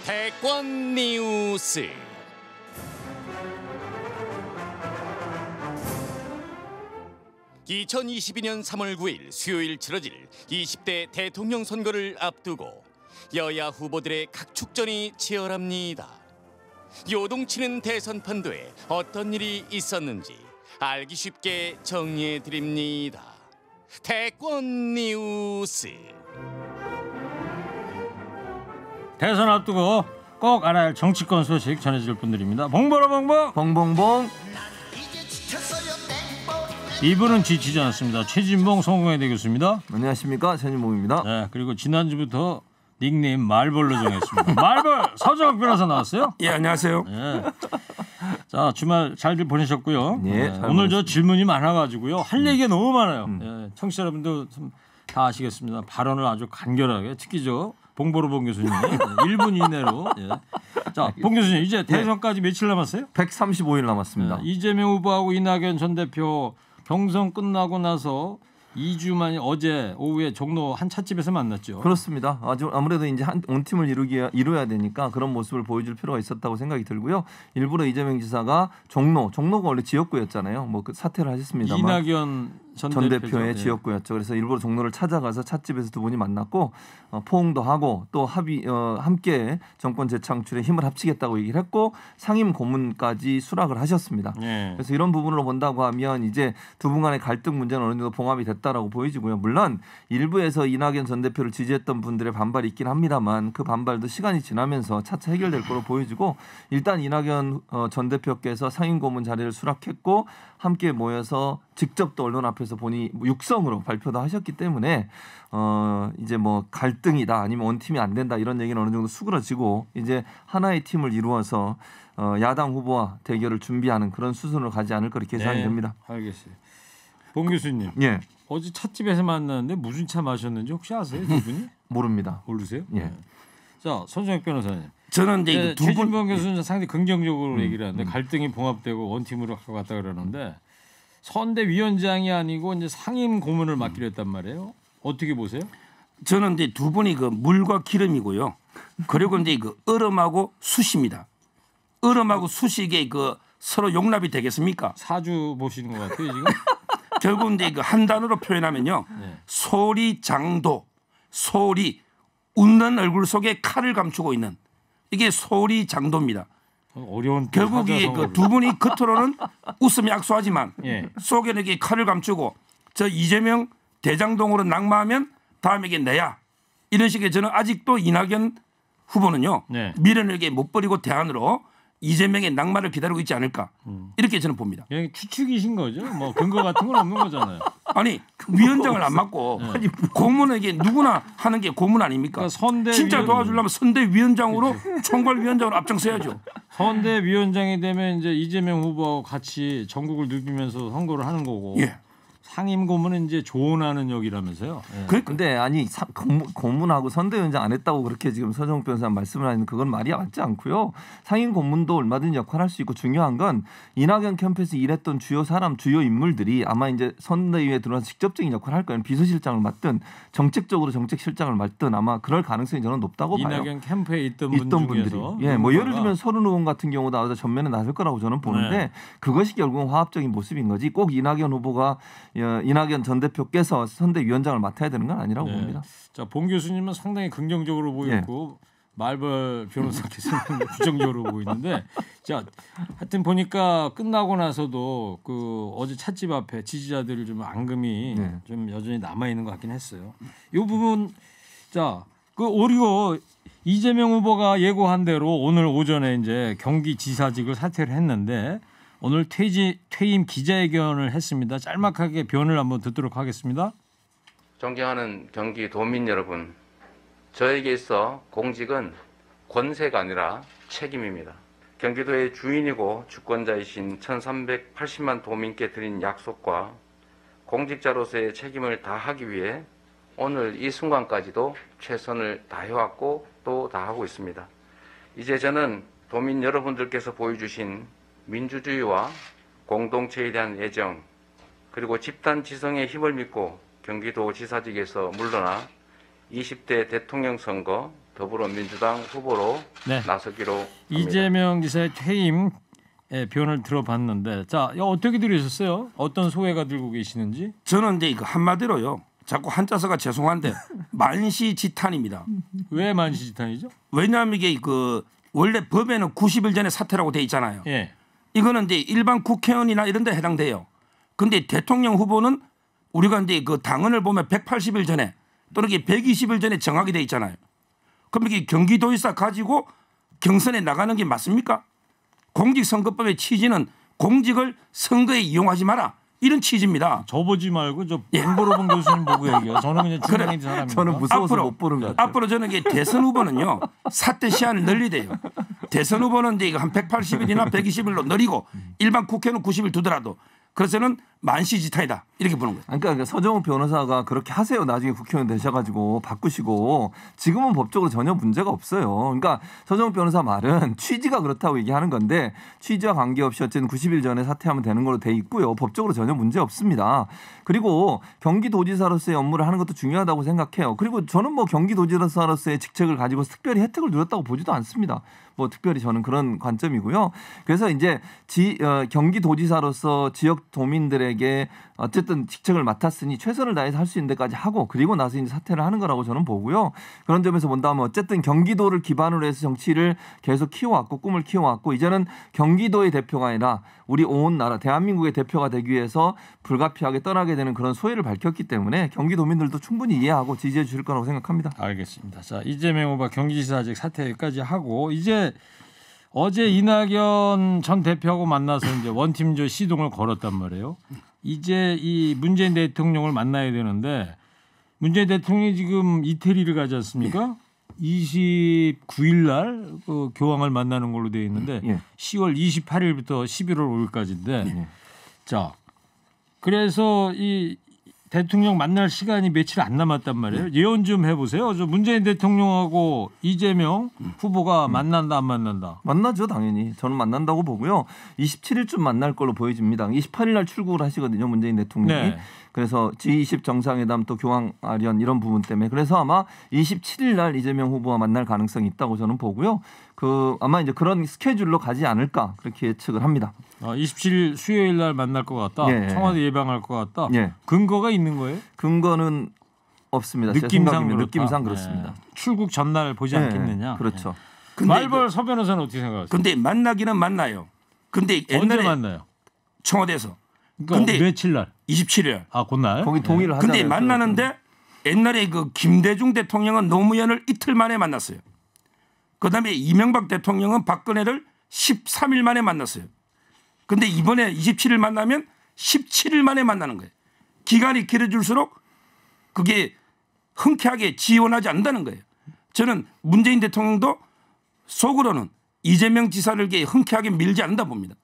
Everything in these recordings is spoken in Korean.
대권 뉴스. (2022년 3월 9일) 수요일 치러질 20대 대통령 선거를 앞두고 여야 후보들의 각축전이 치열합니다. 요동치는 대선 판도에 어떤 일이 있었는지 알기 쉽게 정리해드립니다. 대권 뉴스. 대선 앞두고 꼭 알아야 할 정치권 소식 전해줄 분들입니다. 봉보라 봉봉, 봉봉봉. 이분은 지치지 않았습니다. 최진봉 성공회대 교수입니다. 안녕하십니까, 최진봉입니다. 네, 그리고 지난주부터 닉네임 말벌로 정했습니다. 말벌 서정욱 변호사 나왔어요. 예, 안녕하세요. 네. 자, 주말 잘들 보내셨고요. 네, 네, 오늘 저 질문이 많아가지고요. 할 얘기가 너무 많아요. 네, 청취자 여러분도 다 아시겠습니다. 발언을 아주 간결하게, 특히 저 봉보로 봉 교수님 1분 이내로. 예. 자, 봉 교수님 이제 대선까지 며칠 남았어요? 135일 남았습니다. 네, 이재명 후보하고 이낙연 전 대표 경선 끝나고 나서 2주 만에 어제 오후에 종로 한 찻집에서 만났죠. 그렇습니다. 아무래도 이제 온 팀을 이루어야 되니까 그런 모습을 보여줄 필요가 있었다고 생각이 들고요. 일부러 이재명 지사가 종로가 원래 지역구였잖아요. 뭐 그 사퇴를 하셨습니다만 이낙연 전 대표의 지역구였죠. 그래서 일부러 종로를 찾아가서 찻집에서 두 분이 만났고 포옹도 하고 또 함께 정권 재창출에 힘을 합치겠다고 얘기를 했고 상임 고문까지 수락을 하셨습니다. 네. 그래서 이런 부분으로 본다고 하면 이제 두 분 간의 갈등 문제는 어느 정도 봉합이 됐다라고 보여지고요. 물론 일부에서 이낙연 전 대표를 지지했던 분들의 반발이 있긴 합니다만 그 반발도 시간이 지나면서 차차 해결될 거로 보여지고 일단 이낙연 전 대표께서 상임 고문 자리를 수락했고 함께 모여서 직접 또 언론 앞에서 본인이 육성으로 발표도 하셨기 때문에 이제 뭐 갈등이다 아니면 원팀이 안 된다 이런 얘기는 어느 정도 수그러지고 이제 하나의 팀을 이루어서 야당 후보와 대결을 준비하는 그런 수순으로 가지 않을까 이렇게 예상이 됩니다. 알겠어요. 봉 교수님. 예. 어제 찻집에서 만났는데 무슨 차 마셨는지 혹시 아세요? 두 분이? 모릅니다. 모르세요? 예. 네. 자, 손정혁 변호사님. 저는 이제 최진봉 교수는 상당히 긍정적으로 얘기를 하는데 갈등이 봉합되고 원팀으로 갖고 갔다 그러는데 선대위원장이 아니고 이제 상임 고문을 맡기로 했단 말이에요. 어떻게 보세요? 저는 이제 두 분이 그 물과 기름이고요. 그리고 이제 그 얼음하고 숯입니다. 얼음하고 숯이 이게 그 서로 용납이 되겠습니까? 사주 보시는 것 같아요 지금. 결국 이제 그 한 단어로 표현하면요, 네. 소리장도, 소리 웃는 얼굴 속에 칼을 감추고 있는 이게 소리장도입니다. 어려운 결국 이 그 두 분이 겉으로는 웃음이 악수하지만 예. 속에는 이게 칼을 감추고 저 이재명 대장동으로 낙마하면 다음에 이게 내야 이런 식의 저는 아직도 이낙연 후보는요 네. 미련을 이게 못 버리고 대안으로 이재명의 낙마를 기다리고 있지 않을까 이렇게 저는 봅니다. 그냥 추측이신 거죠? 뭐 근거 같은 건 없는 거잖아요. 아니 위원장을 안 맡고 네. 고문은 이게 누구나 하는 게 고문 아닙니까? 그러니까 진짜 도와주려면 선대위원장으로 총괄위원장으로 앞장서야죠. 선대위원장이 되면 이제 이재명 후보하고 같이 전국을 누비면서 선거를 하는 거고 예. 상임 고문은 이제 조언하는 역이라면서요. 예. 근데 아니 고문하고 선대위원장 안 했다고 그렇게 지금 서정욱 변호사 말씀을 하는 그건 말이 맞지 않고요. 상임 고문도 얼마든지 역할할 수 있고 중요한 건 이낙연 캠프에서 일했던 주요 인물들이 아마 이제 선대위에 들어와서 직접적인 역할을 할 거예요. 비서실장을 맡든 정책적으로 정책실장을 맡든 아마 그럴 가능성이 저는 높다고 봐요. 이낙연 캠프에 있던 분들이 예, 뭐 예를 들면 서른 의원 같은 경우 나와서 전면에 나설 거라고 저는 보는데 네. 그것이 결국은 화합적인 모습인 거지. 꼭 이낙연 후보가 이낙연 전 대표께서 선대위원장을 맡아야 되는 건 아니라고 봅니다. 자, 봉 교수님은 상당히 긍정적으로 보였고 말벌 변호사께서는 부정적으로 보이는데 자, 하여튼 보니까 끝나고 나서도 그 어제 찻집 앞에 지지자들 좀 앙금이 좀 여전히 남아 있는 것 같긴 했어요. 이 부분 자, 그리고 이재명 후보가 예고한 대로 오늘 오전에 이제 경기지사직을 사퇴를 했는데. 오늘 퇴임 기자회견을 했습니다. 짤막하게 변을 한번 듣도록 하겠습니다. 존경하는 경기도민 여러분, 저에게 있어 공직은 권세가 아니라 책임입니다. 경기도의 주인이고 주권자이신 1380만 도민께 드린 약속과 공직자로서의 책임을 다하기 위해 오늘 이 순간까지도 최선을 다해왔고 또 다하고 있습니다. 이제 저는 도민 여러분들께서 보여주신 민주주의와 공동체에 대한 애정 그리고 집단 지성의 힘을 믿고 경기도 지사직에서 물러나 20대 대통령 선거 더불어민주당 후보로 네. 나서기로 합니다. 이재명 지사의 퇴임의 변을 들어봤는데 자 어떻게 들으셨어요? 어떤 소회가 들고 계시는지? 저는 이제 이거 한마디로요. 자꾸 한자서가 죄송한데 만시지탄입니다. 왜 만시지탄이죠? 왜냐하면 이게 그 원래 법에는 90일 전에 사퇴라고 돼 있잖아요. 예. 이거는 이제 일반 국회의원이나 이런 데 해당돼요. 근데 대통령 후보는 우리가 이제 그 당헌을 보면 180일 전에 또는 120일 전에 정하게 돼 있잖아요. 그럼 이게 경기도지사 가지고 경선에 나가는 게 맞습니까? 공직선거법의 취지는 공직을 선거에 이용하지 마라. 이런 취지입니다. 저 보지 말고 저 공보로본 교수님 보고 얘기해요. 저는 그냥 중간인 사람입니다. 저는 무서워서 못 보는 것 같아요. 앞으로 저는 이게 대선 후보는요. 사퇴 시한을 늘리대요. 대선 후보는 이제 이거 한 180일이나 120일로 늘리고 일반 국회는 90일 두더라도 그래서는 만시지탄이다 이렇게 보는 거예요. 그러니까 서정욱 변호사가 그렇게 하세요. 나중에 국회의원 되셔가지고 바꾸시고 지금은 법적으로 전혀 문제가 없어요. 그러니까 서정욱 변호사 말은 취지가 그렇다고 얘기하는 건데 취지와 관계없이 어쨌든 90일 전에 사퇴하면 되는 걸로 돼 있고요. 법적으로 전혀 문제 없습니다. 그리고 경기도지사로서의 업무를 하는 것도 중요하다고 생각해요. 그리고 저는 뭐 경기도지사로서의 직책을 가지고 특별히 혜택을 누렸다고 보지도 않습니다. 뭐 특별히 저는 그런 관점이고요. 그래서 이제 경기도지사로서 지역 도민들에게 어쨌든 직책을 맡았으니 최선을 다해서 할 수 있는 데까지 하고 그리고 나서 이제 사퇴를 하는 거라고 저는 보고요. 그런 점에서 본다면 어쨌든 경기도를 기반으로 해서 정치를 계속 키워왔고 꿈을 키워왔고 이제는 경기도의 대표가 아니라 우리 온 나라 대한민국의 대표가 되기 위해서 불가피하게 떠나게 되는 그런 소회를 밝혔기 때문에 경기도민들도 충분히 이해하고 지지해 주실 거라고 생각합니다. 알겠습니다. 자 이재명 후보 경기지사직 사퇴까지 하고 이제 어제 이낙연 전 대표하고 만나서 이제 원팀조 시동을 걸었단 말이에요. 이제 이 문재인 대통령을 만나야 되는데 문재인 대통령이 지금 이태리를 가지 않습니까? 29일 날 그 교황을 만나는 걸로 되어 있는데 10월 28일부터 11월 5일까지인데 자 그래서 이 대통령 만날 시간이 며칠 안 남았단 말이에요. 예언 좀 해보세요. 저 문재인 대통령하고 이재명 후보가 만난다 안 만난다? 만나죠 당연히. 저는 만난다고 보고요. 27일쯤 만날 걸로 보여집니다. 28일 날 출국을 하시거든요. 문재인 대통령이. 네. 그래서 G20 정상회담 또 교황 아련 이런 부분 때문에 그래서 아마 27일 날 이재명 후보와 만날 가능성이 있다고 저는 보고요. 아마 이제 그런 스케줄로 가지 않을까 그렇게 예측을 합니다. 27일 수요일 날 만날 것 같다. 예. 청와대 예방할 것 같다. 예. 근거가 있는 거예요? 근거는 없습니다. 느낌상 그렇습니다. 네. 출국 전날 보지 않겠느냐. 그렇죠. 네. 말벌 서 변호사는 어떻게 생각하세요? 근데 만나기는 만나요. 근데 옛날에 언제 만나요? 청와대에서. 그러니까 근데 며칠 날? 27일. 아, 그날? 거기 동의를 하잖아요. 근데 만나는데 옛날에 그 김대중 대통령은 노무현을 이틀 만에 만났어요. 그다음에 이명박 대통령은 박근혜를 13일 만에 만났어요. 근데 이번에 27일 만나면 17일 만에 만나는 거예요. 기간이 길어질수록 그게 흔쾌하게 지원하지 않는다는 거예요. 저는 문재인 대통령도 속으로는 이재명 지사를 이렇게 흔쾌하게 밀지 않는다 봅니다.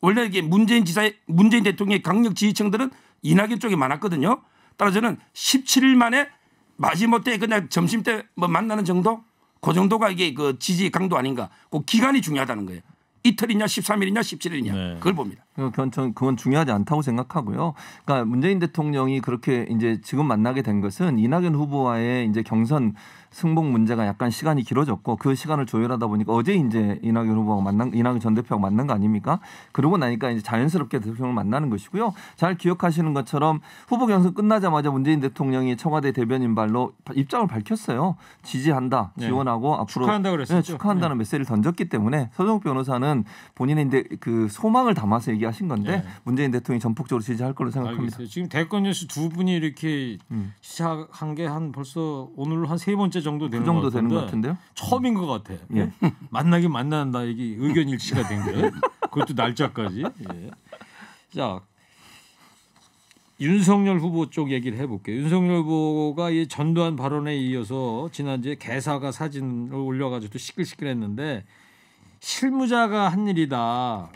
원래 이게 문재인 대통령의 강력 지지층들은 이낙연 쪽에 많았거든요. 따라서 저는 17일 만에 마지못해 그냥 점심 때 뭐 만나는 정도? 그 정도가 이게 그 지지 강도 아닌가. 그 기간이 중요하다는 거예요. 이틀이냐 13일이냐 17일이냐 네. 그걸 봅니다. 그건 중요하지 않다고 생각하고요. 그러니까 문재인 대통령이 그렇게 이제 지금 만나게 된 것은 이낙연 후보와의 이제 경선 승복 문제가 약간 시간이 길어졌고 그 시간을 조율하다 보니까 어제 이제 이낙연 전 대표하고 만난 거 아닙니까? 그러고 나니까 이제 자연스럽게 대통령을 만나는 것이고요. 잘 기억하시는 것처럼 후보 경선 끝나자마자 문재인 대통령이 청와대 대변인 발로 입장을 밝혔어요. 지지한다, 지원하고 네. 앞으로 축하한다 그랬었죠. 축하한다는 메시지를 던졌기 때문에 서정욱 변호사는 본인의 이제 그 소망을 담아서 얘기하신 건데 문재인 대통령이 전폭적으로 지지할 걸로 생각합니다. 알겠어요. 지금 대권 뉴스 두 분이 이렇게 시작한 게 한 벌써 오늘 한 3번째 정도 되는 그 정도 것 같은데 되는 것 같은데요? 처음인 것 같아. 예? 만나긴 만난다 이게 의견 일치가 된 게. 그것도 날짜까지. 예. 자 윤석열 후보 쪽 얘기를 해볼게요. 윤석열 후보가 이 전두환 발언에 이어서 지난주에 개사가 사진을 올려가지고 또 시끌시끌했는데 실무자가 한 일이다.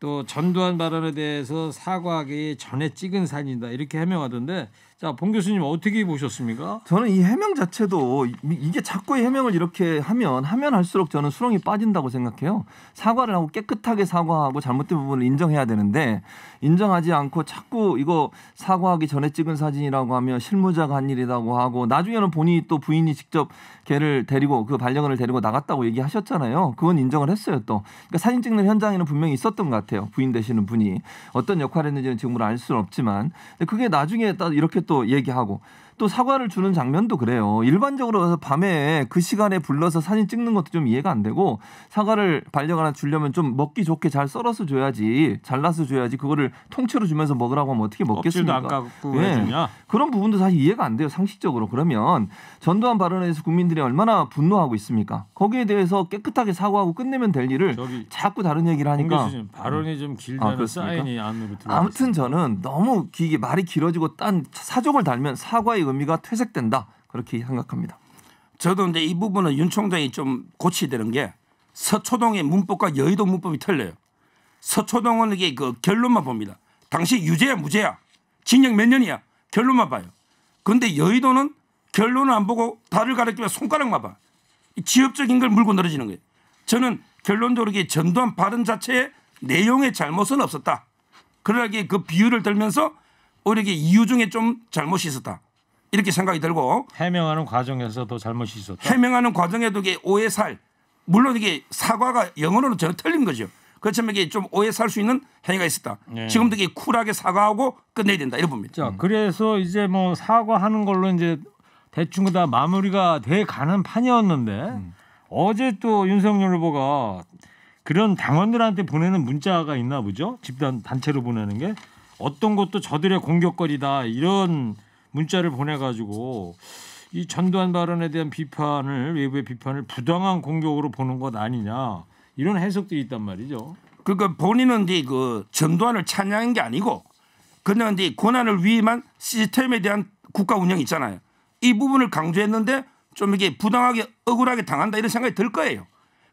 또 전두환 발언에 대해서 사과하기 전에 찍은 사진이다. 이렇게 해명하던데 자, 봉 교수님 어떻게 보셨습니까? 저는 이 해명 자체도 이게 자꾸 해명을 이렇게 하면 할수록 저는 수렁이 빠진다고 생각해요. 사과를 하고 깨끗하게 사과하고 잘못된 부분을 인정해야 되는데 인정하지 않고 자꾸 이거 사과하기 전에 찍은 사진이라고 하면 실무자가 한 일이라고 하고 나중에는 본인이 또 부인이 직접 걔를 데리고 그 반려견을 데리고 나갔다고 얘기하셨잖아요. 그건 인정을 했어요 또. 그러니까 사진 찍는 현장에는 분명히 있었던 것 같아요. 부인 되시는 분이. 어떤 역할을 했는지는 지금으로 알 수는 없지만 그게 나중에 이렇게 또 얘기하고 또 사과를 주는 장면도 그래요. 일반적으로 밤에 그 시간에 불러서 사진 찍는 것도 좀 이해가 안 되고 사과를 반려견한테 주려면 좀 먹기 좋게 잘 썰어서 줘야지 잘라서 줘야지 그거를 통째로 주면서 먹으라고 하면 어떻게 먹겠습니까? 껍질도 안 깎고 해주냐? 그런 부분도 사실 이해가 안 돼요. 상식적으로. 그러면 전두환 발언에 대해서 국민들이 얼마나 분노하고 있습니까? 거기에 대해서 깨끗하게 사과하고 끝내면 될 일을 자꾸 다른 얘기를 하니까 교수님, 발언이 좀 길다는 사인이 안으로 들어왔습니다. 아무튼 저는 너무 길게 말이 길어지고 딴 사족을 달면 사과의 의미가 퇴색된다. 그렇게 생각합니다. 저도 이제 이 부분은 윤 총장이 좀 고쳐야 되는 게 서초동의 문법과 여의도 문법이 틀려요. 서초동은 이게 그 결론만 봅니다. 당시 유죄야 무죄야 징역 몇 년이야 결론만 봐요. 그런데 여의도는 결론을 안 보고 달을 가리키면 손가락만 봐. 지엽적인 걸 물고 늘어지는 거예요. 저는 결론적으로 전두환 발언 자체의 내용의 잘못은 없었다. 그러나 그 비유를 들면서 오히려 이유 중에 좀 잘못이 있었다. 이렇게 생각이 들고 해명하는 과정에서도 잘못이 있었다. 해명하는 과정에도 이게 오해 살 물론 이게 사과가 영어로는 전혀 틀린 거죠. 그렇지만 이게 좀 오해 살 수 있는 행위가 있었다. 네. 지금도 이게 쿨하게 사과하고 끝내야 된다 이런 봅니다. 자, 그래서 이제 뭐 사과하는 걸로 이제 대충 다 마무리가 돼 가는 판이었는데 어제 또 윤석열 후보가 그런 당원들한테 보내는 문자가 있나 보죠. 집단 단체로 보내는 게 어떤 것도 저들의 공격거리다 이런 문자를 보내가지고 이 전두환 발언에 대한 비판을 외부의 비판을 부당한 공격으로 보는 것 아니냐 이런 해석도 있단 말이죠. 그러니까 본인은 이제 그 전두환을 찬양한 게 아니고 그냥 이제 권한을 위임한 시스템에 대한 국가 운영이 있잖아요. 이 부분을 강조했는데 좀 이게 부당하게 억울하게 당한다 이런 생각이 들 거예요.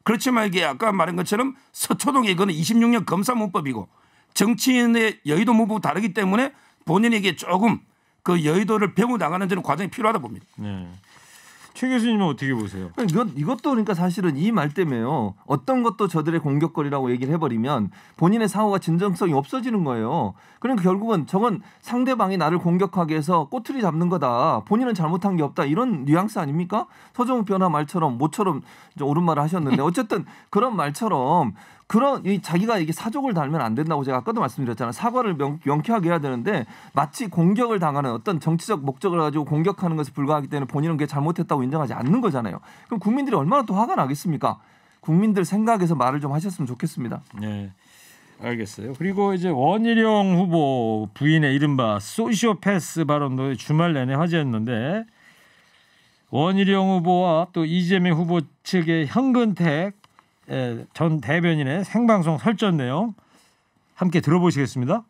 그렇지만 이게 아까 말한 것처럼 서초동의 이거는 26년 검사 문법이고 정치인의 여의도 문법이 다르기 때문에 본인에게 조금 그 여의도를 배워 나가는 저는 과정이 필요하다 봅니다. 네. 최 교수님은 어떻게 보세요? 이것도 그러니까 사실은 이 말 때문에요. 어떤 것도 저들의 공격거리라고 얘기를 해버리면 본인의 사고가 진정성이 없어지는 거예요. 그러니까 결국은 저건 상대방이 나를 공격하게 해서 꼬투리 잡는 거다. 본인은 잘못한 게 없다. 이런 뉘앙스 아닙니까? 서정욱 변호사 말처럼 모처럼 옳은 말을 하셨는데 어쨌든 그런 말처럼 그런 자기가 이게 사족을 달면 안 된다고 제가 아까도 말씀드렸잖아요. 사과를 명쾌하게 해야 되는데 마치 공격을 당하는 어떤 정치적 목적을 가지고 공격하는 것에 불과하기 때문에 본인은 그게 잘못했다고 인정하지 않는 거잖아요. 그럼 국민들이 얼마나 또 화가 나겠습니까? 국민들 생각에서 말을 좀 하셨으면 좋겠습니다. 네, 알겠어요. 그리고 이제 원희룡 후보 부인의 이른바 소시오패스 발언도 주말 내내 화제였는데 원희룡 후보와 또 이재명 후보 측의 현근택 전 대변인의 생방송 설전 내용 함께 들어보시겠습니다.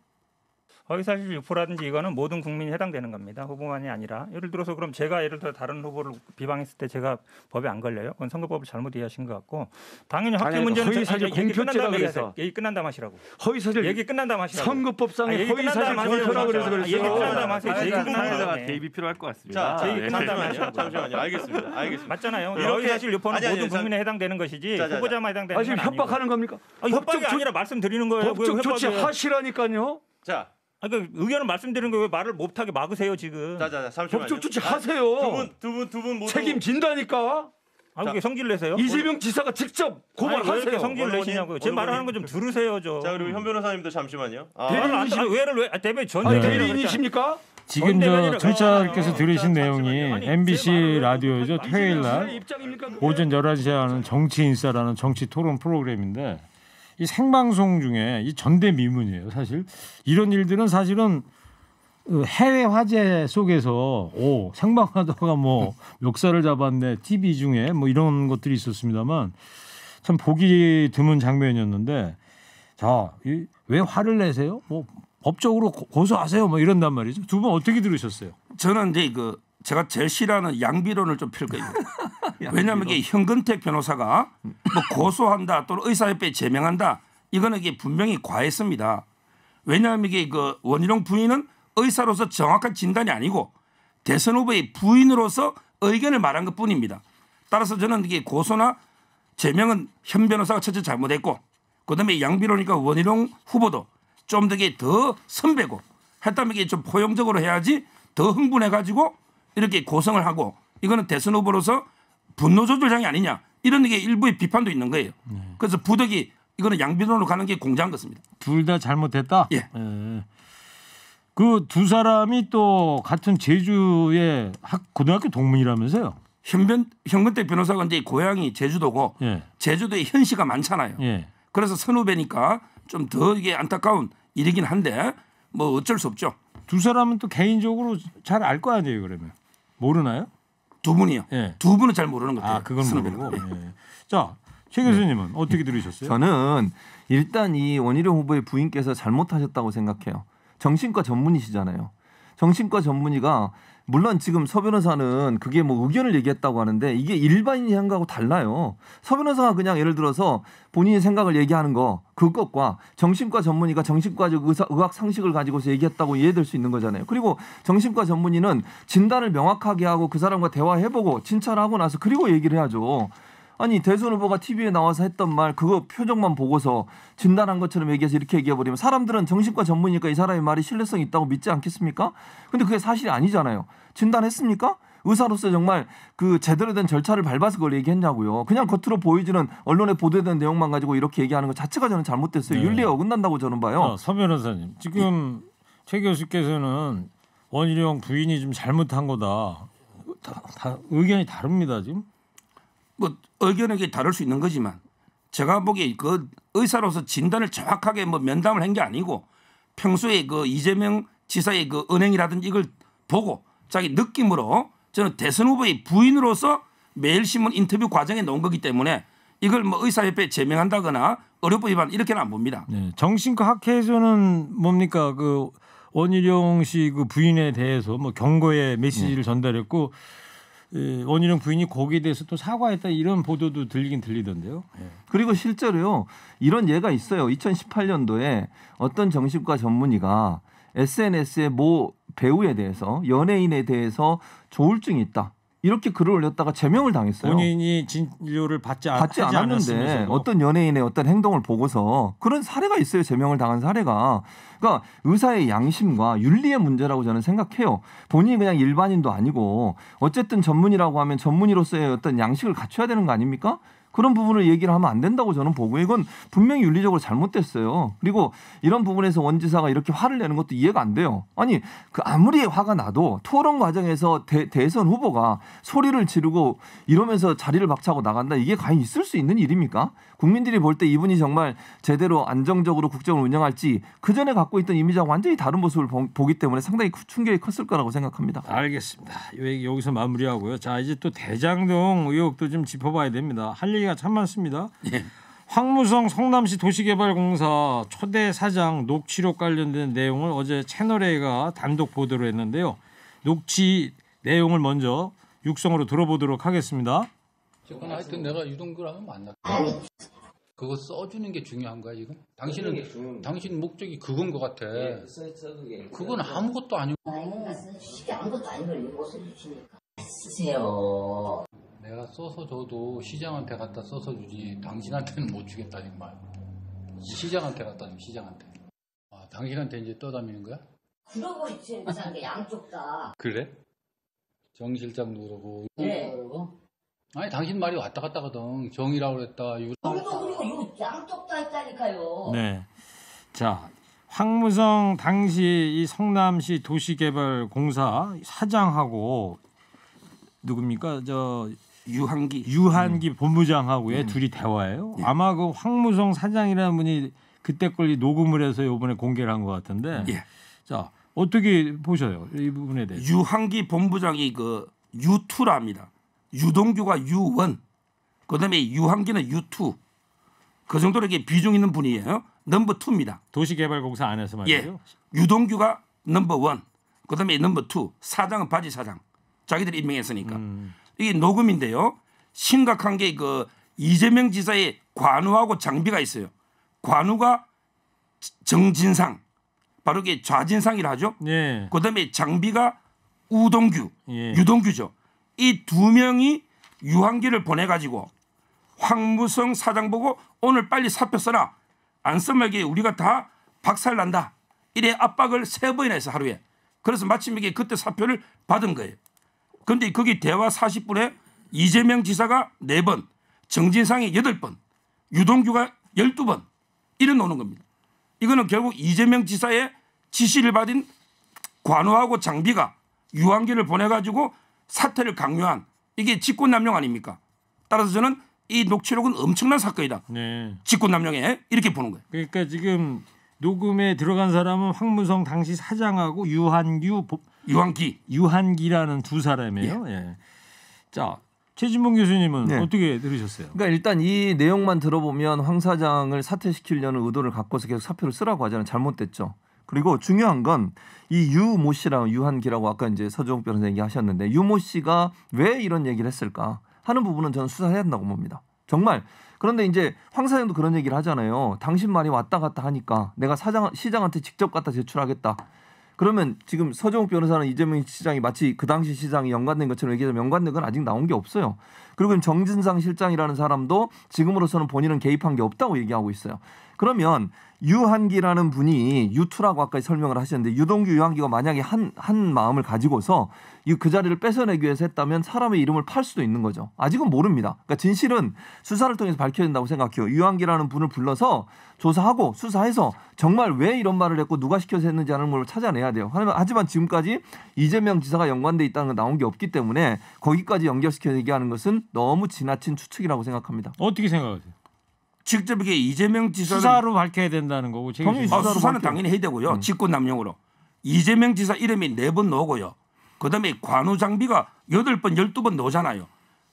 허위사실 유포라든지 이거는 모든 국민이 해당되는 겁니다. 후보만이 아니라 예를 들어서 그럼 제가 예를 들어 다른 후보를 비방했을 때 제가 법에 안 걸려요? 그건 선거법을 잘못 이해하신 것 같고 당연히 학교 문제는 허위사실 공표죄라 그래서 얘기 끝난 다음 하시라고. 허위사실 얘기 끝난 다음 하시라고. 선거법상의 허위사실 공표라 그래서 그랬어요. 얘기 끝난 다음 하세요. 사회자가 대입이 필요할 것 같습니다. 자, 얘기 끝난 다음 하시라고. 잠시만요. 알겠습니다. 맞잖아요. 허위사실 유포는 모든 국민에 해당되는 것이지 후보자만 해당되는 건 아니고. 협박하는 겁니까? 협박이 아니라 말씀드리는 거예요. 법적 조치 하시라니까요. 자. 그러니까 의견을 말씀드리는 거 왜 말을 못하게 막으세요 지금? 잠시만요. 법적 조치 하세요. 두 분 모두 책임진다니까. 왜 성질 내세요? 이재명 지사가 직접 고발하세요. 왜 이렇게 성질 내시냐고요? 제 말하는 거 좀 들으세요 좀. 자 그리고 현 변호사님도 잠시만요. 왜 대변인 전 대리인이십니까? 지금 저 청취자께서 들으신 내용이 MBC 라디오죠. 토요일 날 오전 11시에 하는 정치인싸라는 정치 토론 프로그램인데 이 생방송 중에 이 전대미문이에요. 사실 이런 일들은 사실은 해외 화제 속에서 생방하다가 뭐 멱살을 잡았네 TV 중에 뭐 이런 것들이 있었습니다만 참 보기 드문 장면이었는데 자, 왜 화를 내세요? 뭐 법적으로 고소하세요. 뭐 이런단 말이죠. 두 분 어떻게 들으셨어요? 저는 이제 제가 제일 싫어하는 양비론을 좀 필 거예요. 왜냐하면 이게 현근택 변호사가 뭐 고소한다 또는 의사협회에 제명한다 이거는 이게 분명히 과했습니다. 왜냐하면 이게 원희룡 부인은 의사로서 정확한 진단이 아니고 대선 후보의 부인으로서 의견을 말한 것뿐입니다. 따라서 저는 이게 고소나 제명은 현 변호사가 첫째 잘못했고 그다음에 양비로니까 원희룡 후보도 좀 더 선배고 했다면 이게 좀 포용적으로 해야지 더 흥분해가지고 이렇게 고성을 하고 이거는 대선 후보로서 분노 조절장이 아니냐 이런 게 일부의 비판도 있는 거예요. 그래서 부득이 이거는 양비론으로 가는 게 공정한 것입니다. 둘 다 잘못했다. 예. 그 두 사람이 또 같은 제주의 고등학교 동문이라면서요? 현근택 변호사가 이제 고향이 제주도고 예. 제주도에 현시가 많잖아요. 예. 그래서 선후배니까 좀 더 이게 안타까운 일이긴 한데 뭐 어쩔 수 없죠. 두 사람은 또 개인적으로 잘 알 거 아니에요, 그러면? 모르나요? 두 분이요. 예. 두 분은 잘 모르는 것 같아요. 그건 선후배는. 모르고. 예. 자, 최 교수님은 어떻게 들으셨어요? 저는 일단 이 원희룡 후보의 부인께서 잘못하셨다고 생각해요. 정신과 전문의시잖아요. 정신과 전문의가 물론 지금 서 변호사는 그게 뭐 의견을 얘기했다고 하는데 이게 일반인이 한 거하고 달라요. 서 변호사가 그냥 예를 들어서 본인의 생각을 얘기하는 거 그것과 정신과 전문의가 정신과적 의학 상식을 가지고서 얘기했다고 이해될 수 있는 거잖아요. 그리고 정신과 전문의는 진단을 명확하게 하고 그 사람과 대화해보고 진찰하고 나서 그리고 얘기를 해야죠. 아니 대선 후보가 TV에 나와서 했던 말 그거 표정만 보고서 진단한 것처럼 얘기해서 이렇게 얘기해버리면 사람들은 정신과 전문이니까 이 사람의 말이 신뢰성이 있다고 믿지 않겠습니까? 근데 그게 사실이 아니잖아요. 진단했습니까? 의사로서 정말 그 제대로 된 절차를 밟아서 그걸 얘기했냐고요. 그냥 겉으로 보이지는 언론에 보도된 내용만 가지고 이렇게 얘기하는 것 자체가 저는 잘못됐어요. 네. 윤리에 어긋난다고 저는 봐요. 서 변호사님 지금 최 교수께서는 원희룡 부인이 좀 잘못한 거다. 다 의견이 다릅니다 지금. 뭐 의견이 다를 수 있는 거지만 제가 보기에 그 의사로서 진단을 정확하게 뭐 면담을 한 게 아니고 평소에 그 이재명 지사의 그 은행이라든지 이걸 보고 자기 느낌으로 저는 대선 후보의 부인으로서 매일신문 인터뷰 과정에 놓은 거기 때문에 이걸 뭐 의사협회에 제명한다거나 의료법 위반 이렇게는 안 봅니다. 네, 정신과 학회에서는 뭡니까 그 원희룡 씨 그 부인에 대해서 뭐 경고의 메시지를 전달했고 원희룡 부인이 거기에 대해서 또 사과했다 이런 보도도 들리긴 들리던데요. 네. 그리고 실제로요 이런 예가 있어요. 2018년도에 어떤 정신과 전문의가 SNS에 모 배우에 대해서 연예인에 대해서 조울증이 있다. 이렇게 글을 올렸다가 제명을 당했어요. 본인이 진료를 받지 않았는데 어떤 연예인의 어떤 행동을 보고서 그런 사례가 있어요. 제명을 당한 사례가. 그러니까 의사의 양심과 윤리의 문제라고 저는 생각해요. 본인이 그냥 일반인도 아니고 어쨌든 전문의라고 하면 전문의로서의 어떤 양식을 갖춰야 되는 거 아닙니까? 그런 부분을 얘기를 하면 안 된다고 저는 보고 이건 분명히 윤리적으로 잘못됐어요. 그리고 이런 부분에서 원 지사가 이렇게 화를 내는 것도 이해가 안 돼요. 아니 그 아무리 화가 나도 토론 과정에서 대선 후보가 소리를 지르고 이러면서 자리를 박차고 나간다. 이게 과연 있을 수 있는 일입니까? 국민들이 볼 때 이분이 정말 제대로 안정적으로 국정을 운영할지 그전에 갖고 있던 이미지하고 완전히 다른 모습을 보기 때문에 상당히 충격이 컸을 거라고 생각합니다. 알겠습니다. 여기서 마무리하고요. 자 이제 또 대장동 의혹도 좀 짚어봐야 됩니다. 할 얘기가 참 많습니다. 예. 황무성 성남시 도시개발공사 초대 사장 녹취록 관련된 내용을 어제 채널A가 단독 보도를 했는데요. 녹취 내용을 먼저 육성으로 들어보도록 하겠습니다. 하여튼 내가 유동규랑은 만났고 그거 써주는 게 중요한 거야 지금? 당신 목적이 그건 것 같아. 그건 아무것도 아니고. 이게 아무것도 아닌 걸 이거 써주시니까 쓰세요. 내가 써서 줘도 시장한테 갖다 써서 주지 당신한테는 못 주겠다 정말. 시장한테 갖다 줘 시장한테. 당신한테 이제 떠다니는 거야? 그러고 있지 이상한 게 양쪽 다. 그래? 정 실장도 그러고. 네. 아니 당신 말이 왔다 갔다 하거든. 정이라고 그랬다. 정도 그리고 요 양쪽 다 했다니까요. 네. 자 황무성 당시 이 성남시 도시개발공사 사장하고 누굽니까 저 유한기 본부장하고의 둘이 대화예요. 예. 아마 그 황무성 사장이라는 분이 그때 걸 녹음을 해서 이번에 공개를 한 것 같은데. 예. 자 어떻게 보셔요 이 부분에 대해서? 유한기 본부장이 그 U2랍니다. 유동규가 U1, 그다음에 유한기는 U2. 그 정도로 이렇게 비중 있는 분이에요. 넘버 2입니다. 도시개발공사 안에서 말이죠. 예. 유동규가 넘버 1, 그다음에 넘버 2. 사장은 바지 사장. 자기들이 임명했으니까. 이게 녹음인데요. 심각한 게 그 이재명 지사의 관우하고 장비가 있어요. 관우가 정진상, 바로 이게 좌진상이라 하죠. 예. 그다음에 장비가 우동규, 예. 유동규죠. 이 두 명이 유한기를 보내가지고 황무성 사장 보고 오늘 빨리 사표 써라. 안 쓰면 이게 우리가 다 박살난다. 이래 압박을 3번이나 해서 하루에. 그래서 마침 이게 그때 사표를 받은 거예요. 그런데 거기 대화 40분에 이재명 지사가 4번, 정진상이 8번, 유동규가 12번 이래 놓는 겁니다. 이거는 결국 이재명 지사의 지시를 받은 관우하고 장비가 유한기를 보내가지고 사퇴를 강요한 이게 직권남용 아닙니까? 따라서 저는 이 녹취록은 엄청난 사건이다. 네. 직권남용에 이렇게 보는 거예요. 그러니까 지금 녹음에 들어간 사람은 황무성 당시 사장하고 유한기라는 두 사람이에요. 예. 예. 자, 최진봉 교수님은 네. 어떻게 들으셨어요? 그러니까 일단 이 내용만 들어보면 황 사장을 사퇴시키려는 의도를 갖고서 계속 사표를 쓰라고 하잖아요. 잘못됐죠. 그리고 중요한 건 이 유모 씨랑 유한기라고 아까 이제 서정욱 변호사 얘기하셨는데 유모 씨가 왜 이런 얘기를 했을까 하는 부분은 저는 수사해야 한다고 봅니다. 정말. 그런데 이제 황 사장도 그런 얘기를 하잖아요. 당신 말이 왔다 갔다 하니까 내가 시장한테 직접 갖다 제출하겠다. 그러면 지금 서정욱 변호사는 이재명 시장이 마치 그 당시 시장이 연관된 것처럼 얘기하자면 연관된 건 아직 나온 게 없어요. 그리고 정진상 실장이라는 사람도 지금으로서는 본인은 개입한 게 없다고 얘기하고 있어요. 그러면 유한기라는 분이 유투라고 아까 설명을 하셨는데 유동규 유한기가 만약에 한 마음을 가지고서 그 자리를 뺏어내기 위해서 했다면 사람의 이름을 팔 수도 있는 거죠. 아직은 모릅니다. 그러니까 진실은 수사를 통해서 밝혀야 된다고 생각해요. 유한기라는 분을 불러서 조사하고 수사해서 정말 왜 이런 말을 했고 누가 시켜서 했는지 하는 걸 찾아내야 돼요. 하지만 지금까지 이재명 지사가 연관돼 있다는 건 나온 게 없기 때문에 거기까지 연결시켜 얘기하는 것은 너무 지나친 추측이라고 생각합니다. 어떻게 생각하세요? 직접 이게 이재명 지사는 수사로 밝혀야 된다는 거고 수사는 당연히 해야 되고요. 직권남용으로 이재명 지사 이름이 4번 나오고요. 그다음에 관우 장비가 8번 12번 나오잖아요.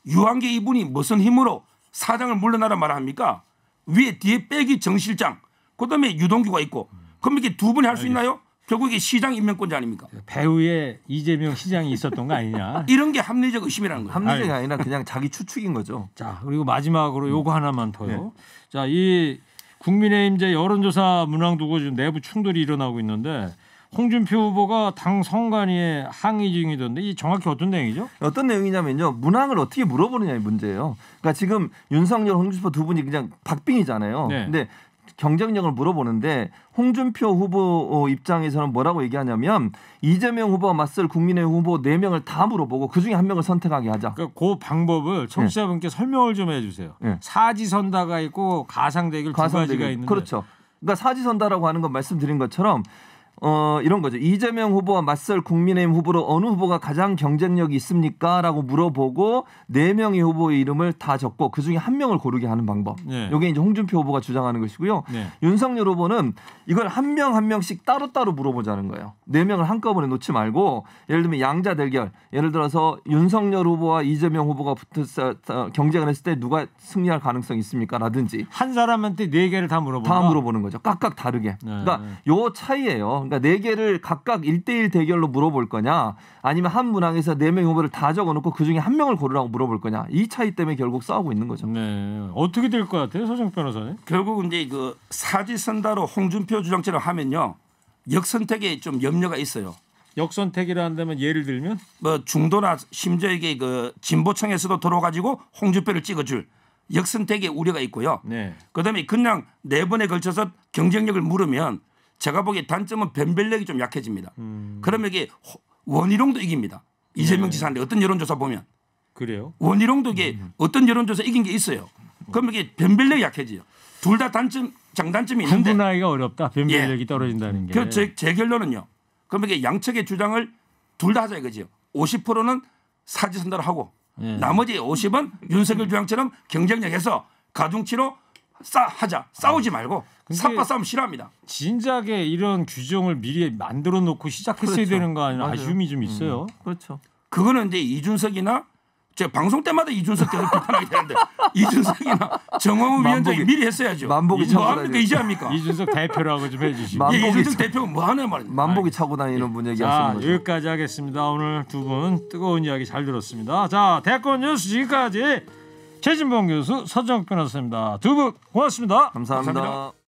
유한기 이분이 무슨 힘으로 사장을 물러나라 말합니까? 위에 뒤에 빼기 정 실장 그다음에 유동규가 있고 그럼 이게 두 분이 할 수 있나요? 결국 이게 시장 임명권자 아닙니까? 배후에 이재명 시장이 있었던 거 아니냐? 이런 게 합리적 의심이라는 거예요. 합리적이 아니라 그냥 자기 추측인 거죠. 자, 그리고 마지막으로 요거 하나만 더요. 네. 자, 이 국민의힘 이제 여론조사 문항 두고 지금 내부 충돌이 일어나고 있는데 홍준표 후보가 당 선관위에 항의 중이던데 이 정확히 어떤 내용이죠? 어떤 내용이냐면요. 문항을 어떻게 물어보느냐의 문제예요. 그러니까 지금 윤석열, 홍준표 두 분이 그냥 박빙이잖아요. 네. 근데 경쟁력을 물어보는데 홍준표 후보 입장에서는 뭐라고 얘기하냐면 이재명 후보와 맞설 국민의힘 후보 4명을 다 물어보고 그중에 한 명을 선택하게 하자. 그러니까 그 방법을 청취자분께 설명을 좀 해주세요. 사지선다가 있고 가상대결 두 가지가 있는데. 그렇죠. 그러니까 사지선다라고 하는 건 말씀드린 것처럼 이런 거죠. 이재명 후보와 맞설 국민의힘 후보로 어느 후보가 가장 경쟁력이 있습니까? 라고 물어보고 4명의 후보의 이름을 다 적고 그중에 한 명을 고르게 하는 방법. 네. 이게 이제 홍준표 후보가 주장하는 것이고요. 네. 윤석열 후보는 이걸 한 명 한 명씩 따로따로 물어보자는 거예요. 4명을 한꺼번에 놓지 말고 예를 들면 양자 대결. 예를 들어서 윤석열 후보와 이재명 후보가 경쟁을 했을 때 누가 승리할 가능성이 있습니까? 라든지. 한 사람한테 4개를 다 물어본다? 다 물어보는 거죠. 각각 다르게. 네. 그러니까 요 차이예요. 그러니까 4개를 각각 1대1 대결로 물어볼 거냐 아니면 한 문항에서 4명 후보를 다 적어놓고 그중에 한 명을 고르라고 물어볼 거냐 이 차이 때문에 결국 싸우고 있는 거죠. 네. 어떻게 될 것 같아요? 서정욱 변호사님? 결국 이제 그 사지선다로 홍준표 주장처럼 하면요. 역선택에 좀 염려가 있어요. 역선택이라 한다면 예를 들면? 뭐 중도나 심지어 이게 그 진보층에서도 들어가지고 홍준표를 찍어줄 역선택의 우려가 있고요. 네. 그다음에 그냥 4번에 걸쳐서 경쟁력을 물으면 제가 보기에 단점은 변별력이 좀 약해집니다. 그러면 이게 원희룡도 이깁니다. 이재명 지사인데 어떤 여론조사 보면. 그래요? 원희룡도 이게 어떤 여론조사 이긴 게 있어요. 그러면 이게 변별력이 약해져요. 둘 다 단점, 장단점이 있는데. 구분하기가 어렵다. 변별력이 떨어진다는 게. 제 결론은요. 그러면 이게 양측의 주장을 둘 다 하자 이거죠. 50%는 사지선다를 하고 나머지 50은 윤석열 주장처럼 경쟁력에서 가중치로 하자. 싸우지 말고. 삽과 싸움 싫어합니다. 진작에 이런 규정을 미리 만들어 놓고 시작했어야 그렇죠. 되는 거 아니냐 아쉬움이 좀 있어요. 그렇죠. 그거는 이제 이준석이나 제가 방송 때마다 이준석 계속 비판하게 되는데 이준석이나 정홍훈 위원장이 미리 했어야죠. 만복이 차고 뭐합니까 이제 합니까? 이준석 대표라고 좀 해주시고. 이준석 대표가 뭐 하냐 말입니다. 만복이 차고 다니는 분 얘기하시는 거죠. 여기까지 하겠습니다. 오늘 두 분 뜨거운 이야기 잘 들었습니다. 자, 대권 뉴스 지금까지 최진봉 교수, 서정욱 변호사입니다. 두 분 고맙습니다. 감사합니다.